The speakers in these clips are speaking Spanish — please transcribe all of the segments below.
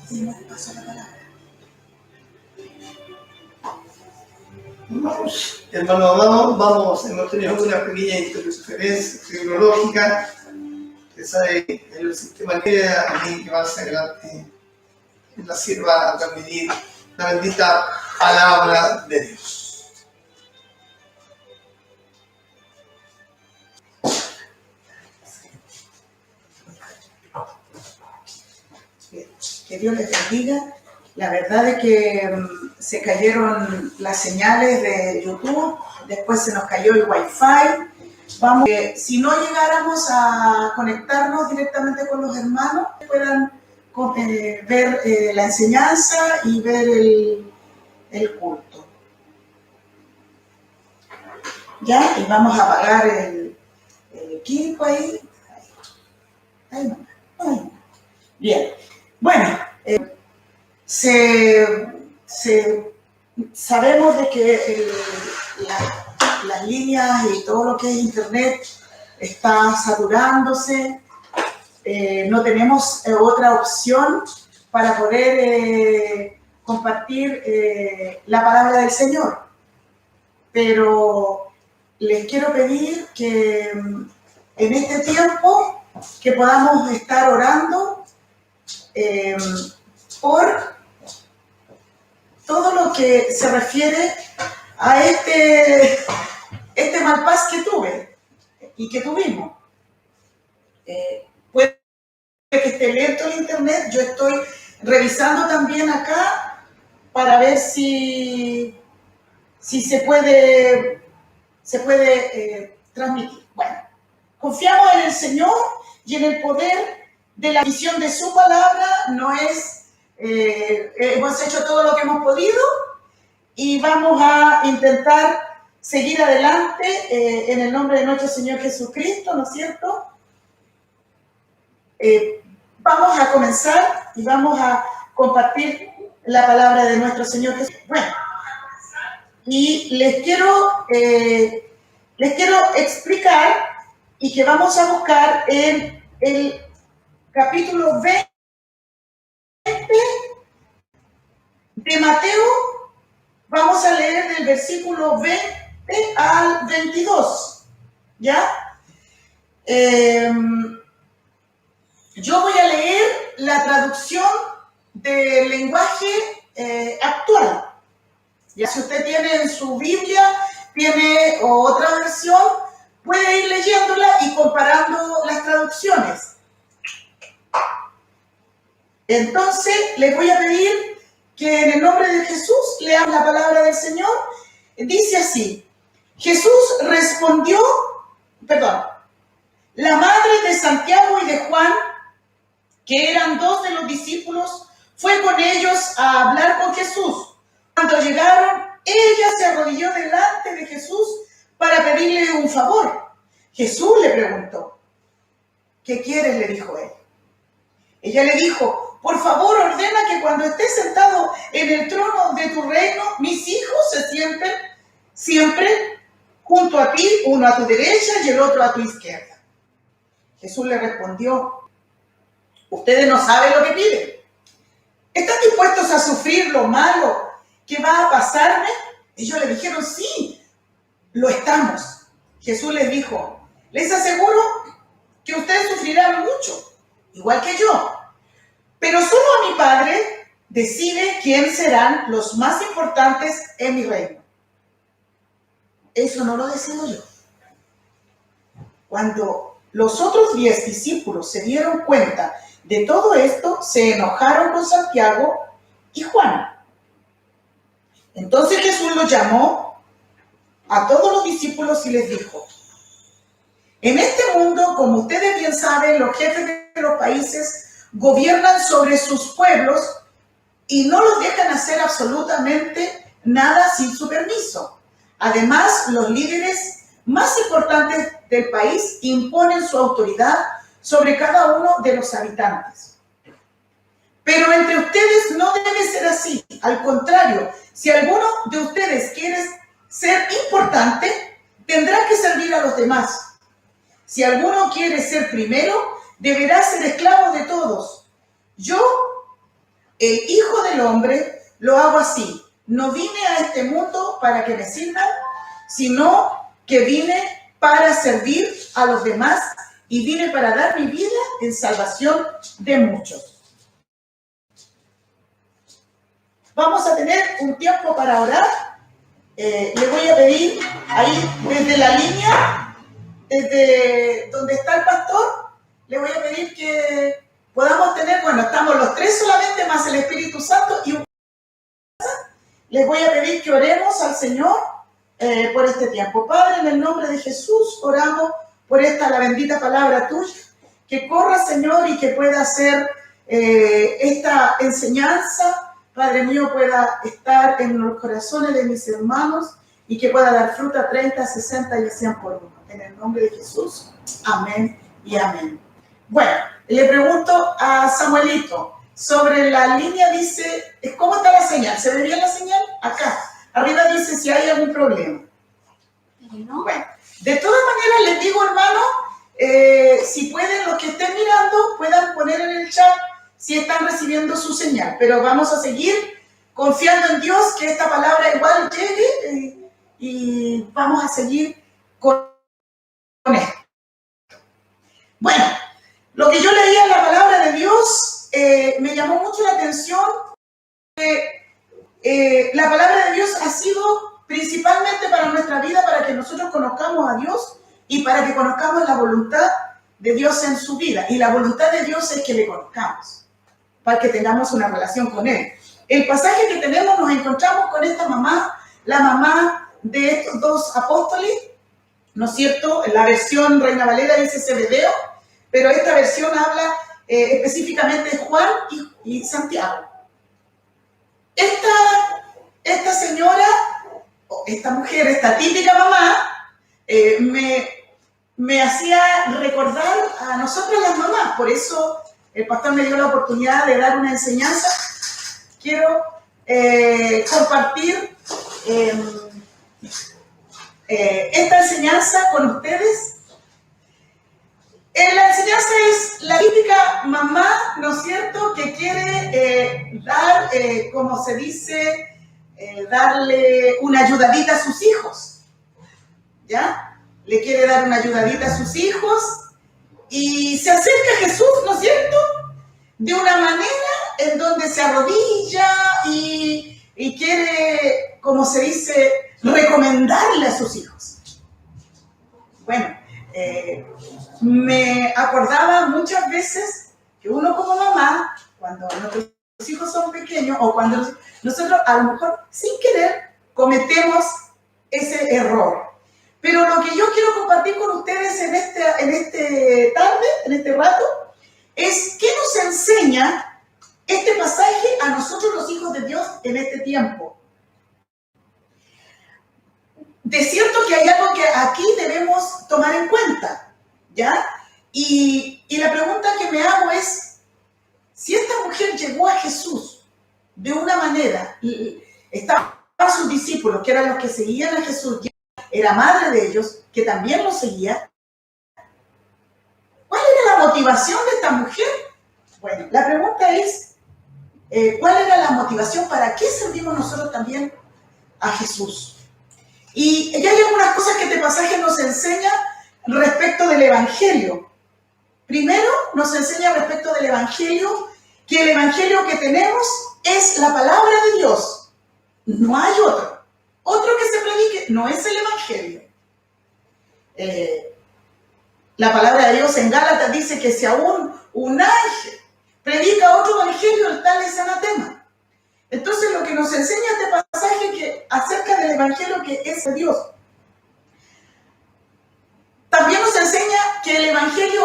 Sí, paso la palabra. Vamos, hermano, vamos, hemos tenido una pequeña interferencia tecnológica, que sabe el sistema que a mí que va hacia adelante la sirva a transmitir la bendita palabra de Dios. Que Dios les bendiga. La verdad es que se cayeron las señales de YouTube, después se nos cayó el Wi-Fi. Vamos, si no llegáramos a conectarnos directamente con los hermanos, puedan ver la enseñanza y ver el culto. ¿Ya? Y vamos a apagar el equipo ahí. Ahí no. Bien. Bueno, sabemos de que las líneas y todo lo que es internet está saturándose. No tenemos otra opción para poder compartir la palabra del Señor. Pero les quiero pedir que en este tiempo que podamos estar orando por todo lo que se refiere a este malpaz que tuve y que tuvimos. Puede que esté lento el internet, yo estoy revisando también acá para ver si se puede transmitir. Bueno, confiamos en el Señor y en el poder de la visión de su palabra. No es, hemos hecho todo lo que hemos podido y vamos a intentar seguir adelante en el nombre de nuestro Señor Jesucristo, ¿no es cierto? Vamos a comenzar y vamos a compartir la palabra de nuestro Señor Jesús. Bueno, y les quiero explicar y que vamos a buscar en el capítulo 20 de Mateo. Vamos a leer del versículo 20 al 22, ¿ya? Yo voy a leer la traducción del lenguaje actual. Ya, si usted tiene en su Biblia, tiene otra versión, puede ir leyéndola y comparando las traducciones. Entonces, les voy a pedir que en el nombre de Jesús lean la palabra del Señor. Dice así: Jesús respondió, la madre de Santiago y de Juan, que eran dos de los discípulos, fue con ellos a hablar con Jesús. Cuando llegaron, ella se arrodilló delante de Jesús para pedirle un favor. Jesús le preguntó: ¿qué quieres?, le dijo él. Ella le dijo: por favor, ordena que cuando estés sentado en el trono de tu reino, mis hijos se sienten siempre junto a ti, uno a tu derecha y el otro a tu izquierda. Jesús le respondió: ustedes no saben lo que piden. ¿Están dispuestos a sufrir lo malo que va a pasarme? Ellos le dijeron: sí, lo estamos. Jesús les dijo: les aseguro que ustedes sufrirán mucho, igual que yo. Pero solo a mi Padre decide quién serán los más importantes en mi reino. Eso no lo decido yo. Cuando los otros 10 discípulos se dieron cuenta de todo esto, se enojaron con Santiago y Juan. Entonces Jesús los llamó a todos los discípulos y les dijo: en este mundo, como ustedes bien saben, los jefes de los países gobiernan sobre sus pueblos y no los dejan hacer absolutamente nada sin su permiso. Además, los líderes más importantes del país imponen su autoridad sobre cada uno de los habitantes. Pero entre ustedes no debe ser así. Al contrario, si alguno de ustedes quiere ser importante, tendrá que servir a los demás. Si alguno quiere ser primero, deberá ser esclavo de todos. Yo el Hijo del Hombre, lo hago así. No vine a este mundo para que me sirvan, sino que vine para servir a los demás y vine para dar mi vida en salvación de muchos. Vamos a tener un tiempo para orar. Le voy a pedir ahí desde la línea, desde donde está el pastor, le voy a pedir que podamos tener, bueno, estamos los tres solamente, más el Espíritu Santo, y les voy a pedir que oremos al Señor por este tiempo. Padre, en el nombre de Jesús, oramos por la bendita palabra tuya, que corra, Señor, y que pueda ser esta enseñanza, Padre mío, pueda estar en los corazones de mis hermanos y que pueda dar fruta 30, 60 y 100 por uno. En el nombre de Jesús, amén y amén. Bueno, le pregunto a Samuelito, sobre la línea dice, ¿cómo está la señal? ¿Se ve bien la señal? Acá. Arriba dice si hay algún problema. No. Bueno, de todas maneras les digo, hermano, si pueden, los que estén mirando, puedan poner en el chat si están recibiendo su señal. Pero vamos a seguir confiando en Dios, que esta palabra igual llegue y vamos a seguir con esto. Bueno, lo que yo leía en la palabra de Dios me llamó mucho la atención. La palabra de Dios ha sido principalmente para nuestra vida, para que nosotros conozcamos a Dios y para que conozcamos la voluntad de Dios en su vida. Y la voluntad de Dios es que le conozcamos, para que tengamos una relación con Él. El pasaje que tenemos, nos encontramos con esta mamá, la mamá de estos dos apóstoles, ¿no es cierto? La versión Reina Valera dice Zebedeo, pero esta versión habla específicamente de Juan y Santiago. Esta señora, esta mujer, esta típica mamá, me hacía recordar a nosotros las mamás. Por eso el pastor me dio la oportunidad de dar una enseñanza. Quiero compartir esta enseñanza con ustedes. La enseñanza es la típica mamá, ¿no es cierto?, que quiere dar, como se dice, darle una ayudadita a sus hijos, ¿ya? Le quiere dar una ayudadita a sus hijos y se acerca a Jesús, ¿no es cierto?, de una manera en donde se arrodilla y quiere, como se dice, recomendarle a sus hijos. Bueno, me acordaba muchas veces que uno como mamá, cuando nuestros hijos son pequeños o cuando nosotros a lo mejor sin querer cometemos ese error. Pero lo que yo quiero compartir con ustedes en este rato, es qué nos enseña este pasaje a nosotros los hijos de Dios en este tiempo. De cierto que hay algo que aquí debemos tomar en cuenta, ¿ya? Y la pregunta que me hago es, si esta mujer llegó a Jesús de una manera, y estaban sus discípulos, que eran los que seguían a Jesús, era madre de ellos, que también lo seguía, ¿cuál era la motivación de esta mujer? Bueno, la pregunta es, ¿cuál era la motivación? ¿Para qué servimos nosotros también a Jesús? Y ya hay algunas cosas que este pasaje nos enseña respecto del Evangelio. Primero, nos enseña respecto del Evangelio, que el Evangelio que tenemos es la palabra de Dios. No hay otro. Otro que se predique no es el Evangelio. La palabra de Dios en Gálatas dice que si aún un ángel predica otro Evangelio, el tal es anatema. Entonces, lo que nos enseña este pasaje que acerca del Evangelio que es de Dios. También nos enseña que el Evangelio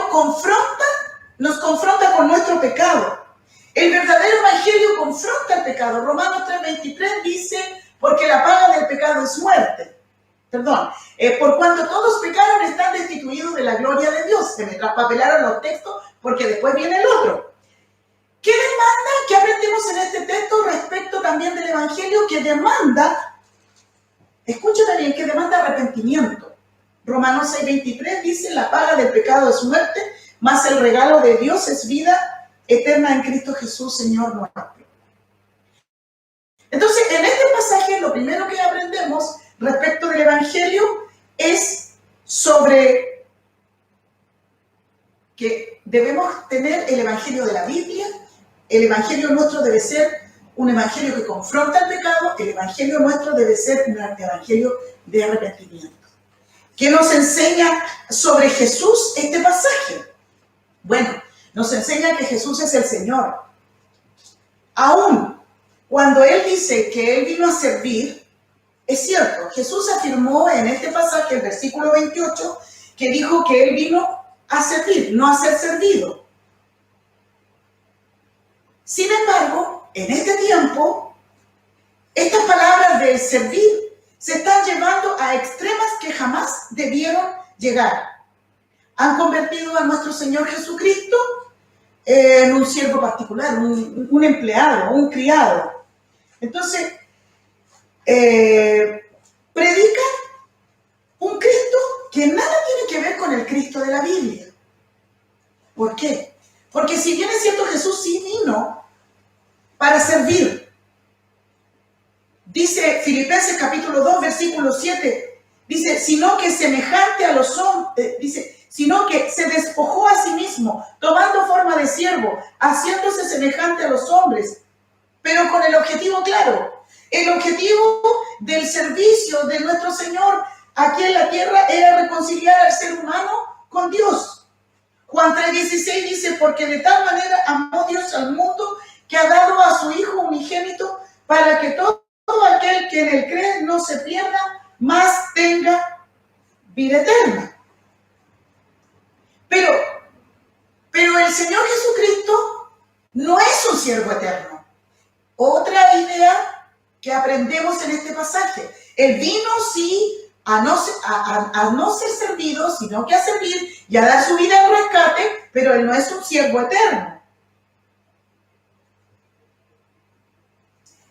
nos confronta con nuestro pecado. El verdadero Evangelio confronta el pecado. Romanos 3:23 dice, porque la paga del pecado es muerte. Por cuanto todos pecaron, están destituidos de la gloria de Dios. Se me traspapelaron los textos porque después viene el otro. ¿Qué demanda? ¿Qué aprendemos en este texto respecto también del Evangelio? Que demanda, escúchate bien, que demanda arrepentimiento. Romanos 6:23 dice, la paga del pecado es muerte, mas el regalo de Dios es vida eterna en Cristo Jesús, Señor nuestro. pasaje, lo primero que aprendemos respecto del Evangelio es sobre que debemos tener el Evangelio de la Biblia. El Evangelio nuestro debe ser un Evangelio que confronta el pecado. El Evangelio nuestro debe ser un Evangelio de arrepentimiento. ¿Qué nos enseña sobre Jesús este pasaje? Bueno, nos enseña que Jesús es el Señor. Aún cuando Él dice que Él vino a servir, es cierto, Jesús afirmó en este pasaje, el versículo 28, que dijo que Él vino a servir, no a ser servido. Sin embargo, en este tiempo, estas palabras de servir se están llevando a extremas que jamás debieron llegar. Han convertido a nuestro Señor Jesucristo en un siervo particular, un empleado, un criado. Entonces, predican un Cristo que nada tiene que ver con el Cristo de la Biblia. ¿Por qué? Porque si bien es cierto, Jesús sí vino para servir. Dice Filipenses capítulo 2, versículo 7, dice, sino que semejante a los hombres, sino que se despojó a sí mismo, tomando forma de siervo, haciéndose semejante a los hombres, pero con el objetivo claro. El objetivo del servicio de nuestro Señor aquí en la tierra era reconciliar al ser humano con Dios. Juan 3:16 dice, porque de tal manera amó Dios al mundo que ha dado a su Hijo unigénito para que todo aquel que en él cree no se pierda, mas tenga vida eterna. Pero el Señor Jesucristo no es un siervo eterno. Otra idea que aprendemos en este pasaje. Él vino sí a no ser servido, sino que a servir y a dar su vida en rescate, pero Él no es un siervo eterno.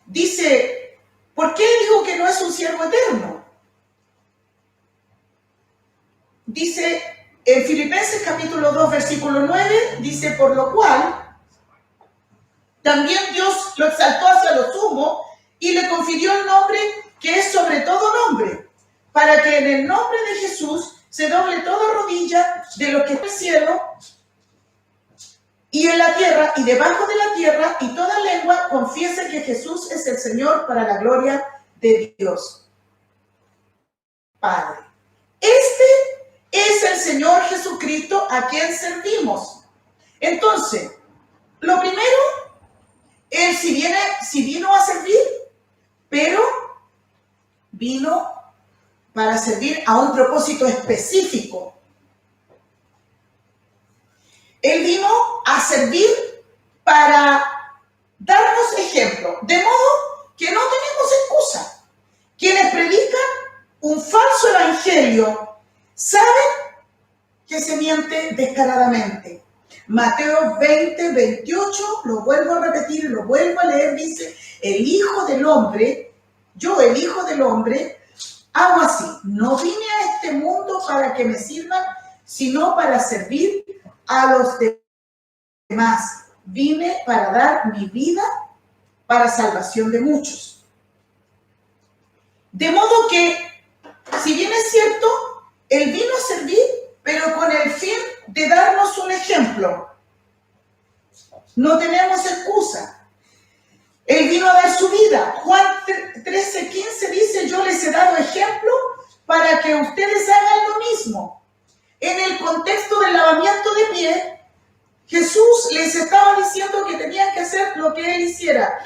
Dice, ¿por qué digo que no es un siervo eterno? Dice en Filipenses capítulo 2, versículo 9, dice, por lo cual también Dios lo exaltó hacia lo sumo y le confirió el nombre que es sobre todo nombre, para que en el nombre de Jesús se doble toda rodilla de lo que es el cielo y en la tierra y debajo de la tierra, y toda lengua confiese que Jesús es el Señor, para la gloria de Dios Padre. Este es el Señor Jesucristo a quien servimos. Entonces, lo primero, Él si vino a servir, pero vino para servir a un propósito específico. Él vino a servir para darnos ejemplo, de modo que no tenemos excusa. Quienes predican un falso evangelio saben que se miente descaradamente. Mateo 20, 28, lo vuelvo a repetir, lo vuelvo a leer, dice, el Hijo del Hombre, yo el Hijo del Hombre, hago así, no vine a este mundo para que me sirvan, sino para servir a los demás. Vine para dar mi vida para salvación de muchos. De modo que, si bien es cierto, Él vino a servir, pero con el fin de darnos un ejemplo. No tenemos excusa. Él vino a dar su vida. Juan 13:15 dice, yo les he dado ejemplo para que ustedes hagan lo mismo. En el contexto del lavamiento de pies, Jesús les estaba diciendo que tenían que hacer lo que Él hiciera.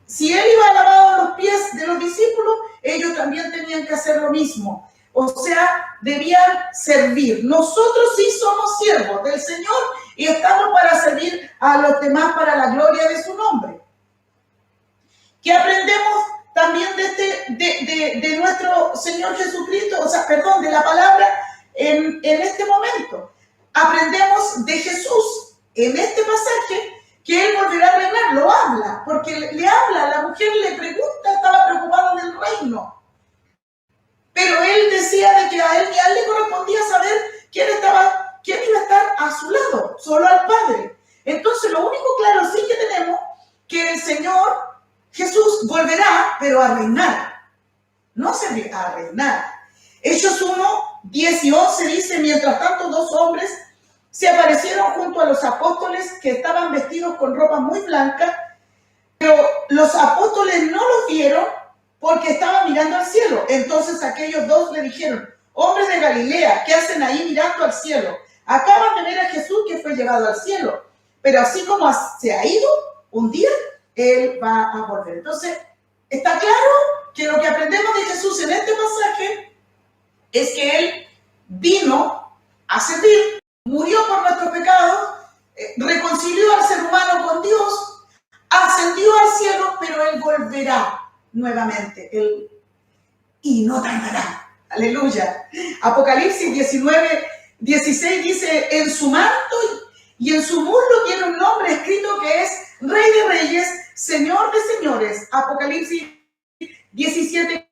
Si Él iba a lavar los pies de los discípulos, ellos también tenían que hacer lo mismo. O sea, debían servir. Nosotros sí somos siervos del Señor y estamos para servir a los demás para la gloria de su nombre. ¿Qué aprendemos también de nuestro Señor Jesucristo? De la palabra en este momento. Aprendemos de Jesús en este pasaje que Él volverá a reinar. Lo habla, porque le habla, la mujer le pregunta, estaba preocupada del reino. Pero Él decía de que a él le correspondía saber quién iba a estar a su lado, solo al Padre. Entonces, lo único claro sí que tenemos, que el Señor Jesús volverá, pero a reinar. no a servir, a reinar. Hechos 1, 10 y 11 dice, mientras tanto 2 hombres se aparecieron junto a los apóstoles que estaban vestidos con ropa muy blanca, pero los apóstoles no los vieron porque estaban mirando al cielo. Entonces aquellos 2 le dijeron, hombres de Galilea, ¿qué hacen ahí mirando al cielo? Acaban de ver a Jesús que fue llevado al cielo, pero así como se ha ido, un día Él va a volver. Entonces, está claro que lo que aprendemos de Jesús en este pasaje es que Él vino a servir, murió por nuestros pecados, reconcilió al ser humano con Dios, ascendió al cielo, pero Él volverá nuevamente. Y no tardará. Aleluya. Apocalipsis 19, 16 dice, en su manto y en su muslo tiene un nombre escrito que es Rey de Reyes, Señor de Señores. Apocalipsis 17,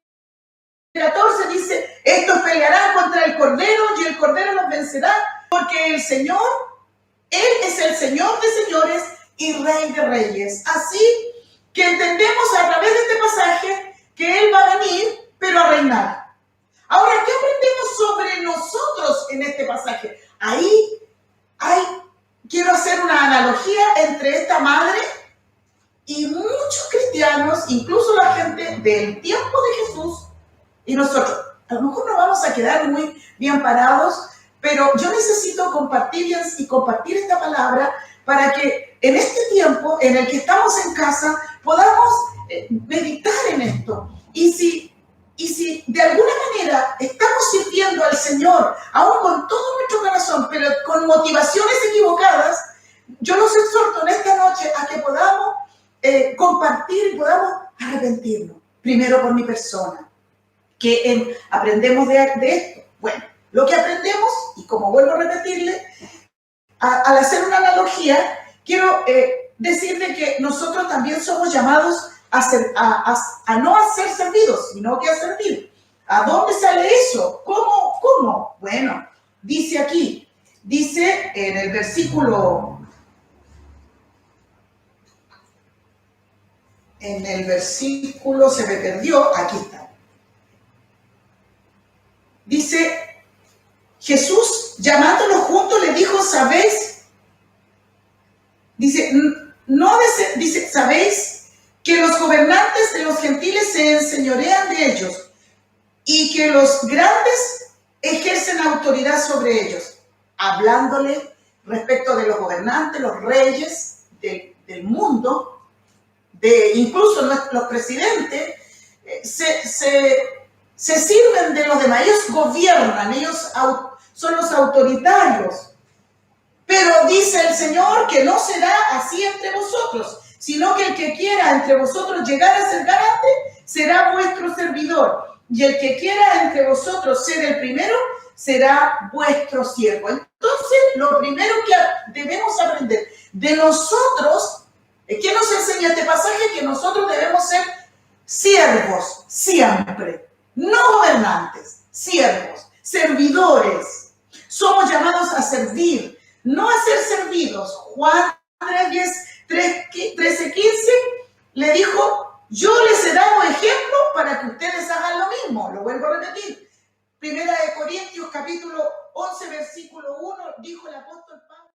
14 dice, estos pelearán contra el Cordero y el Cordero los vencerá, porque el Señor, Él es el Señor de señores y Rey de Reyes. Así que entendemos a través de este pasaje que Él va a venir, pero a reinar. Ahora, ¿qué aprendemos sobre nosotros en este pasaje? Ahí quiero hacer una analogía entre esta madre y muchos cristianos, incluso la gente del tiempo de Jesús y nosotros. A lo mejor no vamos a quedar muy bien parados, pero yo necesito compartir esta palabra para que en este tiempo en el que estamos en casa podamos meditar en esto. Y si de alguna manera estamos sirviendo al Señor, aún con todo nuestro corazón, pero con motivaciones equivocadas, yo los exhorto en esta noche a que podamos compartir y podamos arrepentirnos. Primero por mi persona, que aprendemos de esto. Bueno, lo que aprendemos, y como vuelvo a repetirle, al hacer una analogía, quiero decirle que nosotros también somos llamados a no a ser servidos, sino que a servir. ¿A dónde sale eso? ¿Cómo? Bueno, dice aquí, dice en el versículo, se me perdió, aquí está. Dice, Jesús llamándolos juntos le dijo, ¿sabéis? Dice, ¿sabéis que los gobernantes de los gentiles se enseñorean de ellos y que los grandes ejercen autoridad sobre ellos? Hablándole respecto de los gobernantes, los reyes del mundo, incluso los presidentes, se sirven de los demás, ellos gobiernan, ellos son los autoritarios. Pero dice el Señor que no será así entre vosotros, sino que el que quiera entre vosotros llegar a ser grande será vuestro servidor, y el que quiera entre vosotros ser el primero será vuestro siervo. Entonces, lo primero que debemos aprender de nosotros, ¿qué nos enseña este pasaje? Que nosotros debemos ser siervos siempre, no gobernantes, siervos, servidores. Somos llamados a servir, no a ser servidos. Juan 13, 15 le dijo, yo les he dado ejemplo para que ustedes hagan lo mismo. Lo vuelvo a repetir. Primera de Corintios capítulo 11 versículo 1 dijo el apóstol Pablo.